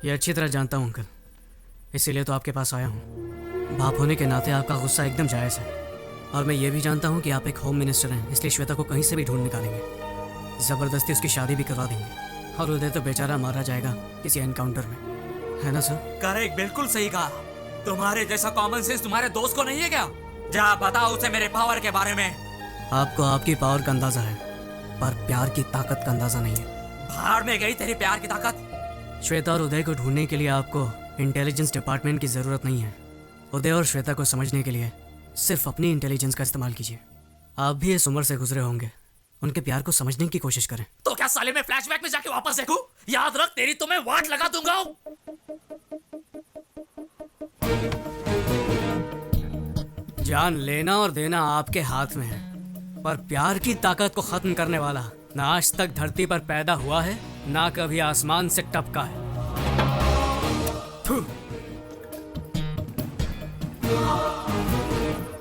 ये अच्छी तरह जानता हूँ अंकल, इसीलिए तो आपके पास आया हूँ। बाप होने के नाते आपका गुस्सा एकदम जायज़ है, और मैं ये भी जानता हूँ कि आप एक होम मिनिस्टर हैं, इसलिए श्वेता को कहीं से भी ढूंढ निकालेंगे, ज़बरदस्ती उसकी शादी भी करवा देंगे, और उदय तो बेचारा मारा जाएगा किसी एनकाउंटर में, है ना सर? करेक्ट, बिल्कुल सही कहा। तुम्हारे जैसा कॉमन सेंस तुम्हारे दोस्त को नहीं है क्या? जा बताओ उसे मेरे पावर के बारे में। आपको आपकी पावर का अंदाज़ा है, पर प्यार की ताकत का अंदाज़ा नहीं है। भाड़ में गई तेरी प्यार की ताकत। श्वेता और उदय को ढूंढने के लिए आपको इंटेलिजेंस डिपार्टमेंट की ज़रूरत नहीं है। उदय और श्वेता को समझने के लिए सिर्फ अपनी इंटेलिजेंस का इस्तेमाल कीजिए। आप भी इस उम्र से गुजरे होंगे, उनके प्यार को समझने की कोशिश करें। तो क्या साले मैं फ्लैशबैक में जाके वापस देखूं? याद रख, तेरी तो मैं वाट लगा दूंगा। जान लेना और देना आपके हाथ में है, पर प्यार की ताकत को खत्म करने वाला ना आज तक धरती पर पैदा हुआ है, ना कभी आसमान से टपका है।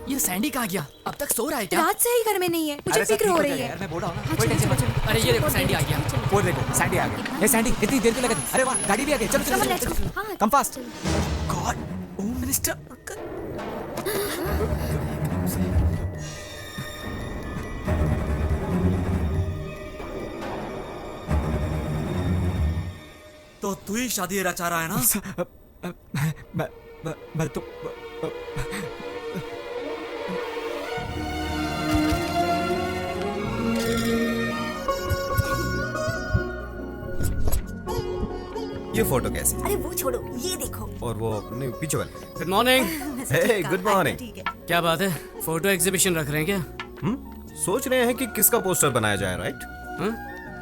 ये सैंडी कहाँ गया? अब तक सो रहा है क्या? रात से ही घर में नहीं है, मुझे फिक्र हो रही है। मैं बोल रहा हूँ ना, हाँ, कोई चलो, टेंशन चलो, मत। अरे ये देखो सैंडी आ गया। वो देखो सैंडी आ गई। हे सैंडी, इतनी देर क्यों लगा दी? अरे वाह, गाड़ी भी आ गई। चलो चलो, चलो let's चलो, go। हाँ, come fast. God, home minister. तो तू ही शादी रचा रहा है ना? मैं तो ये फोटो कैसी? अरे वो छोड़ो, ये देखो। और वो नहीं, पीछे वाले। Good morning. Hey good morning. ठीक है। क्या बात है, फोटो एग्जीबिशन रख रहे हैं क्या? सोच रहे हैं कि किसका पोस्टर बनाया जाए, राइट? हाँ?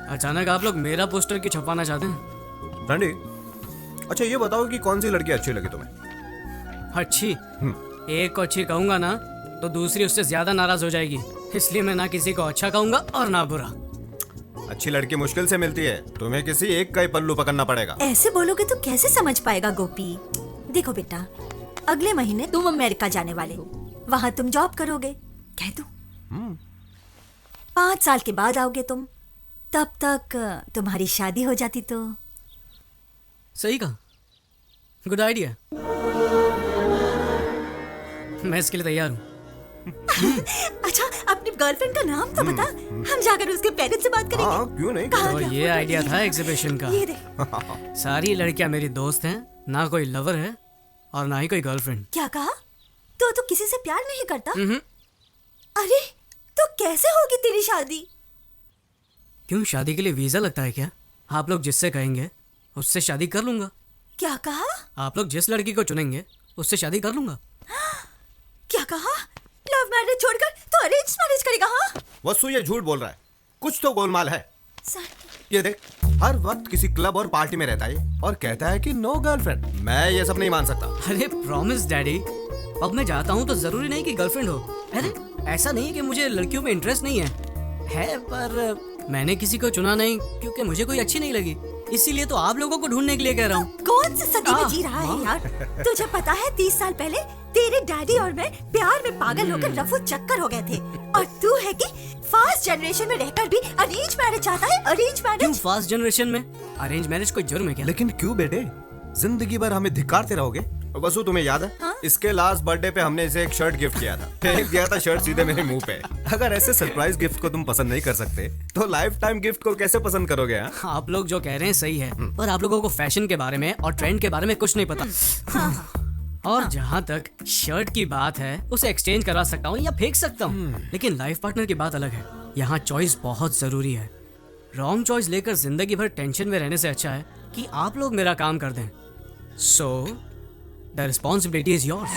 अचानक आप लोग मेरा पोस्टर क्यों छपवाना चाहते हैं? रंडी, अच्छा ये बताओ कि कौन सी लड़की अच्छी लगी तुम्हें? अच्छी? एक को अच्छी कहूंगा ना तो दूसरी उससे ज्यादा नाराज हो जाएगी, इसलिए मैं ना किसी को अच्छा कहूंगा और ना बुरा। अच्छी लड़की मुश्किल से मिलती है, तुम्हें किसी एक का ही पल्लू पकड़ना पड़ेगा। ऐसे बोलोगे तो कैसे समझ पाएगा गोपी? देखो बेटा, अगले महीने तुम अमेरिका जाने वाले हो, वहाँ तुम जॉब करोगे, कह दो। 5 साल के बाद आओगे तुम, तब तक तुम्हारी शादी हो जाती तो। सही कहा, गुड आइडिया। मैं इसके लिए तैयार हूँ। अच्छा, अपनी गर्लफ्रेंड का नाम तो बता, हम जाकर उसके पेरेंट्स से बात करेंगे। हाँ, क्यों नहीं? कहाँ तो गया ये फोटो? आइडिया था एग्जीबिशन का। ये देख। सारी लड़कियां मेरी दोस्त हैं, ना कोई लवर है और ना ही कोई गर्लफ्रेंड। क्या कहा? तो किसी से प्यार नहीं करता? अरे, तो कैसे होगी तेरी शादी? क्यों, शादी के लिए वीजा लगता है क्या? आप लोग जिससे कहेंगे उससे शादी कर लूंगा। क्या कहा? आप लोग जिस लड़की को चुनेंगे उससे शादी कर लूंगा। क्या कहा? लव मैरिज छोड़कर तो अरेंज मैरिज करेगा? हाँ, वसु ये झूठ बोल रहा है, कुछ तो गोलमाल है। सर, ये देख, हर वक्त किसी क्लब और पार्टी में रहता है और कहता है कि नो गर्लफ्रेंड। मैं ये सब नहीं मान सकता। अरे प्रॉमिस डैडी, अब मैं जाता हूँ तो जरूरी नहीं कि गर्लफ्रेंड हो। अरे ऐसा नहीं कि मुझे लड़कियों में इंटरेस्ट नहीं है, पर मैंने किसी को चुना नहीं क्योंकि मुझे कोई अच्छी नहीं लगी, इसीलिए तो आप लोगों को ढूंढने के लिए कह रहा हूँ। कौन सी सदी में जी रहा है यार? तुझे पता है 30 साल पहले तेरे डैडी और मैं प्यार में पागल होकर रफू चक्कर हो गए थे, और तू है कि फास्ट जनरेशन में रहकर भी अरेंज मैरिज चाहता है? अरेंज क्यों मैरिज? फास्ट जनरेशन में अरेंज मैरिज कोई जुर्म है क्या? लेकिन क्यों बेटे, जिंदगी भर हमें धिक्कारते रहोगे? वसु तुम्हें याद है? हाँ? इसके लास्ट बर्थडे पे हमने इसे एक शर्ट गिफ्ट किया था, फेंक दिया था शर्ट सीधे मेरे मुंह पे। अगर ऐसे सरप्राइज गिफ्ट को तुम पसंद नहीं कर सकते तो लाइफ टाइम गिफ्ट को कैसे पसंद करोगे? हाँ? आप लोग जो कह रहे हैं सही है, पर आप लोगों को फैशन के बारे में और ट्रेंड के बारे में कुछ नहीं पता। और जहाँ तक शर्ट की बात है, उसे एक्सचेंज करवा सकता हूँ या फेंक सकता हूँ, लेकिन लाइफ पार्टनर की बात अलग है। यहाँ चॉइस बहुत जरूरी है। रॉन्ग चॉइस लेकर जिंदगी भर टेंशन में रहने से अच्छा है कि आप लोग मेरा काम कर दें। So the responsibility is yours.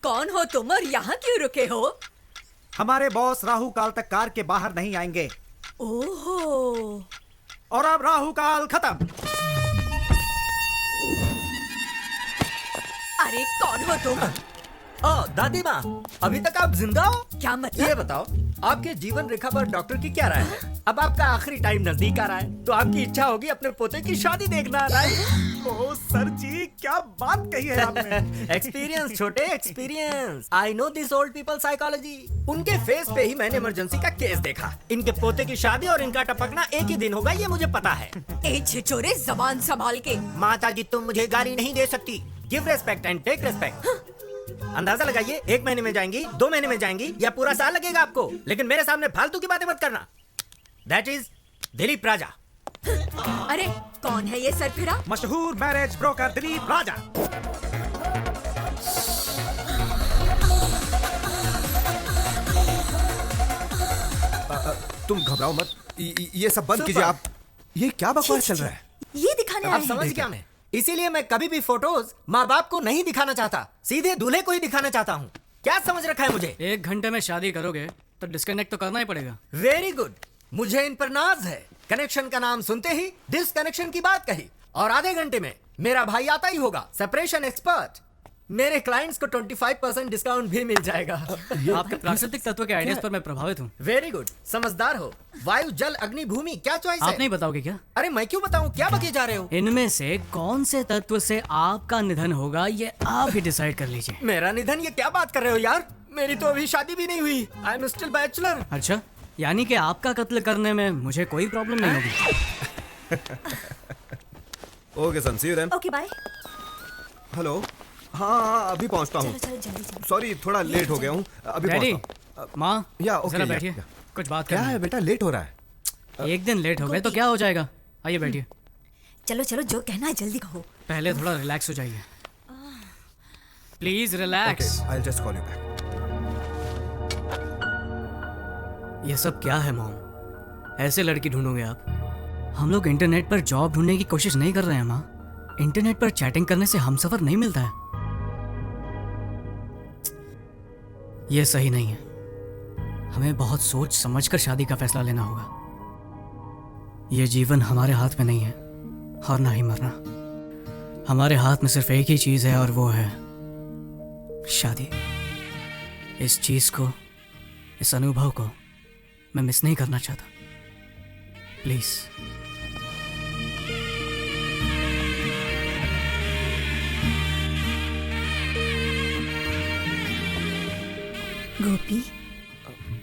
कौन हो तुम और यहाँ क्यों रुके हो? हमारे बॉस राहु काल तक कार के बाहर नहीं आएंगे, ओहो, और अब राहु काल खत्म। अरे कौन हो तुम? ओ दादी माँ, अभी तक आप जिंदा हो? क्या ये मतलब? बताओ, आपके जीवन रेखा पर डॉक्टर की क्या राय है? अब आपका आखिरी टाइम नजदीक आ रहा है, तो आपकी इच्छा होगी अपने पोते की शादी देखना, राइट? ओह सर जी, क्या बात कही है आपने। एक्सपीरियंस छोटे, experience. I know this old people psychology. उनके फेस पे ही मैंने इमरजेंसी का केस देखा। इनके पोते की शादी और इनका टपकना एक ही दिन होगा, ये मुझे पता है। ए छिछोरे, जबान संभाल के। माता जी तुम मुझे गाली नहीं दे सकती। Give respect and take respect. अंदाजा लगाइए, 1 महीने में जाएंगी, 2 महीने में जाएंगी, या पूरा साल लगेगा आपको। लेकिन मेरे सामने फालतू की बातें मत करना। दैट इज दिलीप राजा। अरे कौन है ये सरफिरा? मशहूर मैरिज ब्रोकर दिलीप राजा। तुम घबराओ मत, ये सब बंद कीजिए आप। ये क्या बकवास चल रहा है? ये दिखाने आए अब हैं। समझ गया मैं। इसीलिए मैं कभी भी फोटोज माँ बाप को नहीं दिखाना चाहता, सीधे दूल्हे को ही दिखाना चाहता हूँ। क्या समझ रखा है मुझे? 1 घंटे में शादी करोगे तो डिस्कनेक्ट तो करना ही पड़ेगा। वेरी गुड, मुझे इन पर नाज है। कनेक्शन का नाम सुनते ही डिसकनेक्शन की बात कही, और आधे घंटे में मेरा भाई आता ही होगा, सेपरेशन एक्सपर्ट। मेरे क्लाइंट्स को 25% डिस्काउंट भी मिल जाएगा। आपके प्राकृतिक तत्व के आइडियाज पर मैं प्रभावित हूँ। वेरी गुड, समझदार हो। वायु, जल, अग्नि, भूमि, क्या चॉइस आप है? नहीं बताओगे क्या? अरे मैं क्यों बताऊं, क्या बके जा रहे हो? इनमें से कौन से तत्व से आपका निधन होगा ये आप ही डिसाइड कर लीजिए। मेरा निधन, ये क्या बात कर रहे हो यार? मेरी तो अभी शादी भी नहीं हुई। I am still bachelor. अच्छा, यानी कि आपका कत्ल करने में मुझे कोई प्रॉब्लम नहीं होगी। Okay son, see you then. Okay bye. Hello. हाँ, अभी पहुंचता हूँ। चलो जल्दी जल्दी। सॉरी, थोड़ा लेट हो गया हूँ। अभी डैडी, पहुंचता हूँ। माँ, या, ओके, जरा या, बैठिए, या। कुछ बात क्या करनी है बेटा, लेट हो रहा है। 1 दिन लेट हो गए तो क्या हो जाएगा? आइए बैठिए। चलो चलो, जो कहना है जल्दी कहो। पहले थोड़ा रिलैक्स हो जाइए, please relax. I will just call you back. ये सब क्या है मॉम? ऐसे लड़की ढूंढोगे आप? हम लोग इंटरनेट पर जॉब ढूंढने की कोशिश नहीं कर रहे हैं माँ। इंटरनेट पर चैटिंग करने से हमसफर नहीं मिलता है। ये सही नहीं है। हमें बहुत सोच समझ कर शादी का फैसला लेना होगा। ये जीवन हमारे हाथ में नहीं है, और ना ही मरना। हमारे हाथ में सिर्फ एक ही चीज है, और वो है शादी। इस चीज को, इस अनुभव को मैं मिस नहीं करना चाहता। प्लीज। गोपी,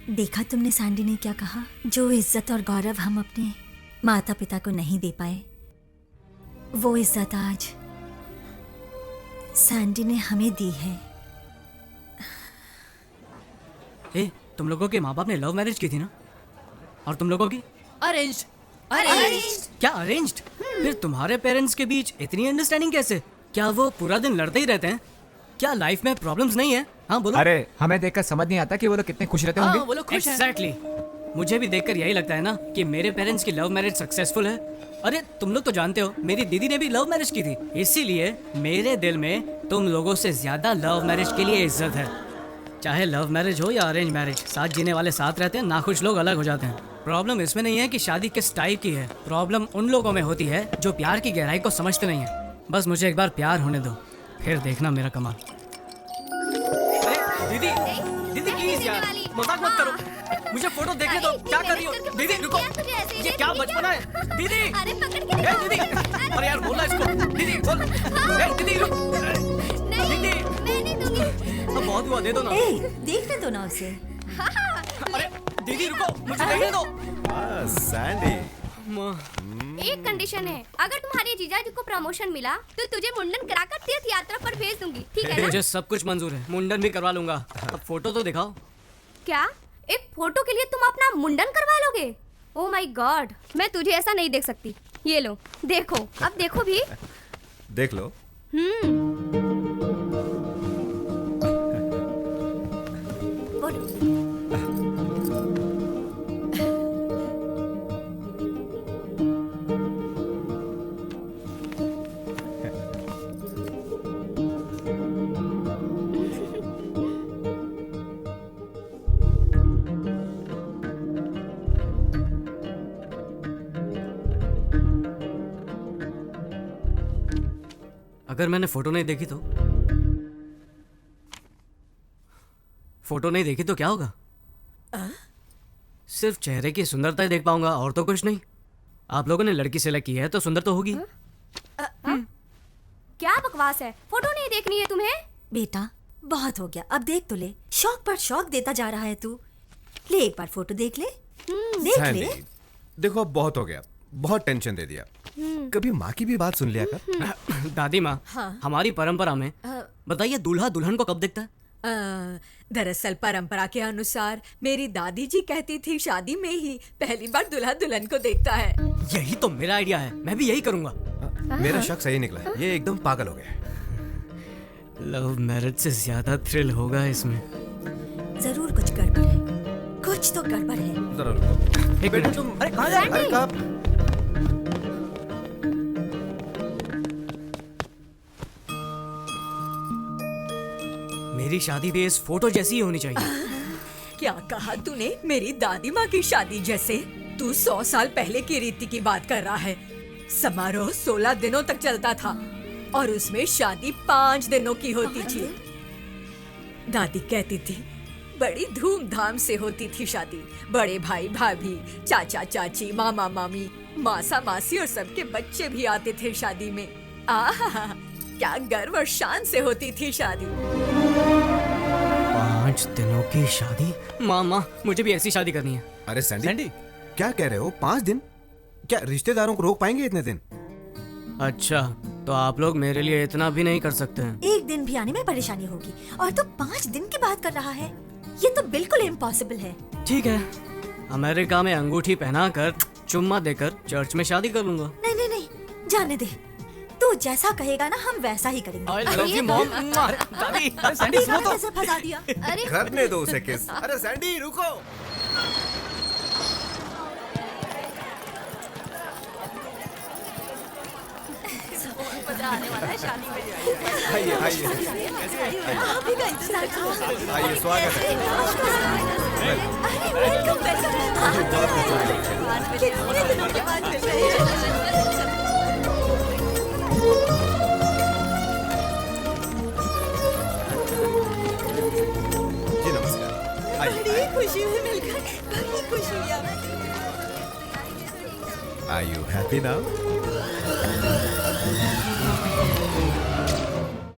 देखा तुमने सैंडी ने क्या कहा? जो इज्जत और गौरव हम अपने माता पिता को नहीं दे पाए, वो इज्जत आज सैंडी ने हमें दी है। ए, तुम लोगों के माँ बाप ने लव मैरिज की थी ना? और तुम लोगों की? अरेंज्ड। क्या अरेंज्ड? फिर तुम्हारे पेरेंट्स के बीच इतनी अंडरस्टैंडिंग कैसे? क्या वो पूरा दिन लड़ते ही रहते हैं? क्या लाइफ में प्रॉब्लम्स नहीं है? हाँ बोलो। अरे हमें देखकर समझ नहीं आता कि वो लोग कितने खुश रहते होंगे। वो लोग खुश हैं। Exactly. मुझे भी देखकर यही लगता है ना कि मेरे पेरेंट्स की लव मैरिज सक्सेसफुल है। अरे तुम लोग तो जानते हो, मेरी दीदी ने भी लव मैरिज की थी। इसीलिए मेरे दिल में तुम लोगों से ज्यादा लव मैरिज के लिए इज्जत है। चाहे लव मैरिज हो या अरेंज मैरिज, साथ जीने वाले साथ रहते हैं, नाखुश लोग अलग हो जाते हैं। प्रॉब्लम इसमें नहीं है कि शादी किस टाइप की है, प्रॉब्लम उन लोगों में होती है जो प्यार की गहराई को समझते नहीं है। बस मुझे एक बार प्यार होने दो, फिर देखना मेरा कमाल। दीदी, दीदी प्लीज यार, मजाक मत करो। मुझे फोटो देखने दो। क्या कर रही हो? दीदी रुको, ये क्या बचपना है? दीदी, अरे पकड़ के ए दीदी, अरे यार बोलना इसको। दीदी बोल। ए दीदी रुक। दीदी, मैं नहीं दूंगी। अब बहुत हुआ, दे दो ना। ए, देखने दो ना उसे। अरे दीदी रुको, मुझे देखने दो। सैंडी, एक कंडीशन है, अगर तुम्हारे जीजाजी को प्रमोशन मिला तो तुझे मुंडन कराकर तीर्थ यात्रा पर भेज दूंगी, ठीक है ना? मुझे सब कुछ मंजूर है, मुंडन भी करवा लूंगा। अब फोटो तो दिखाओ। क्या एक फोटो के लिए तुम अपना मुंडन करवा लोगे? ओह माय गॉड, मैं तुझे ऐसा नहीं देख सकती। ये लो, देखो, अब देखो भी। देख लो। बोलो। अगर मैंने फोटो नहीं देखी तो? फोटो नहीं देखी तो क्या होगा? सिर्फ चेहरे की सुंदरता ही देख पाऊंगा और तो कुछ नहीं। आप लोगों ने लड़की सेलेक्ट की है तो सुंदर तो होगी। क्या बकवास है, फोटो नहीं देखनी है तुम्हें? बेटा बहुत हो गया, अब देख तो ले। शौक पर शौक देता जा रहा है तू। ले एक बार फोटो देख ले, देख सैंडी, ले। देखो अब बहुत हो गया, बहुत टेंशन दे दिया। कभी माँ की भी बात सुन लिया कर। दादी माँ, हमारी परंपरा में बताइए दूल्हा दुल्हन को कब देखता है? दरअसल परंपरा के अनुसार मेरी दादी जी कहती थी शादी में ही पहली बार दूल्हा दुल्हन को देखता है। यही तो मेरा आइडिया है, मैं भी यही करूंगा। मेरा शक सही निकला है, ये एकदम पागल हो गया। लव मैरिज से ज्यादा थ्रिल होगा इसमें। जरूर कुछ गड़बड़ है, कुछ तो गड़बड़ है। जरा रुको। एक बेटा मिनट। तुम अरे कहाँ जा रहे अरे कब? मेरी शादी भी इस फोटो जैसी ही होनी चाहिए। क्या कहा तूने? मेरी दादी माँ की शादी जैसे? तू 100 साल पहले की रीति की बात कर रहा है। समारोह 16 दिनों तक चलता था और उसमें शादी 5 दिनों की होती थी। दादी कहती थी बड़ी धूमधाम से होती थी शादी। बड़े भाई भाभी, चाचा चाची, मामा मामी, मासा मासी और सबके बच्चे भी आते थे शादी में। आहा, क्या गर्व और शान से होती थी शादी। 5 दिनों की शादी? माँ मुझे भी ऐसी शादी करनी है। अरे सैंडी, सैंडी क्या कह रहे हो? 5 दिन? क्या रिश्तेदारों को रोक पाएंगे इतने दिन? अच्छा, तो आप लोग मेरे लिए इतना भी नहीं कर सकते हैं? एक दिन भी आने में परेशानी होगी और तू 5 दिन की बात कर रहा है। ये तो बिल्कुल इम्पॉसिबल है। ठीक है, अमेरिका में अंगूठी पहनाकर चुम्मा देकर चर्च में शादी कर लूंगा। नहीं नहीं नहीं, जाने दे। तू जैसा कहेगा ना हम वैसा ही करेंगे। I love you, mom. दादी, अरे सैंडी सुनो तो। कैसे फंसा दिया? अरे करने दो उसे किस। अरे सैंडी रुको। आइए आइए अभी का इंतजार करो। आइए, स्वागत है। अरे वेलकम वेलकम। कितने दिनों के बाद मिल रहे हैं। जी नमस्कार। आइए। बड़ी खुशी हुई मिलकर, बड़ी खुशी हुई हमें। Are you happy now?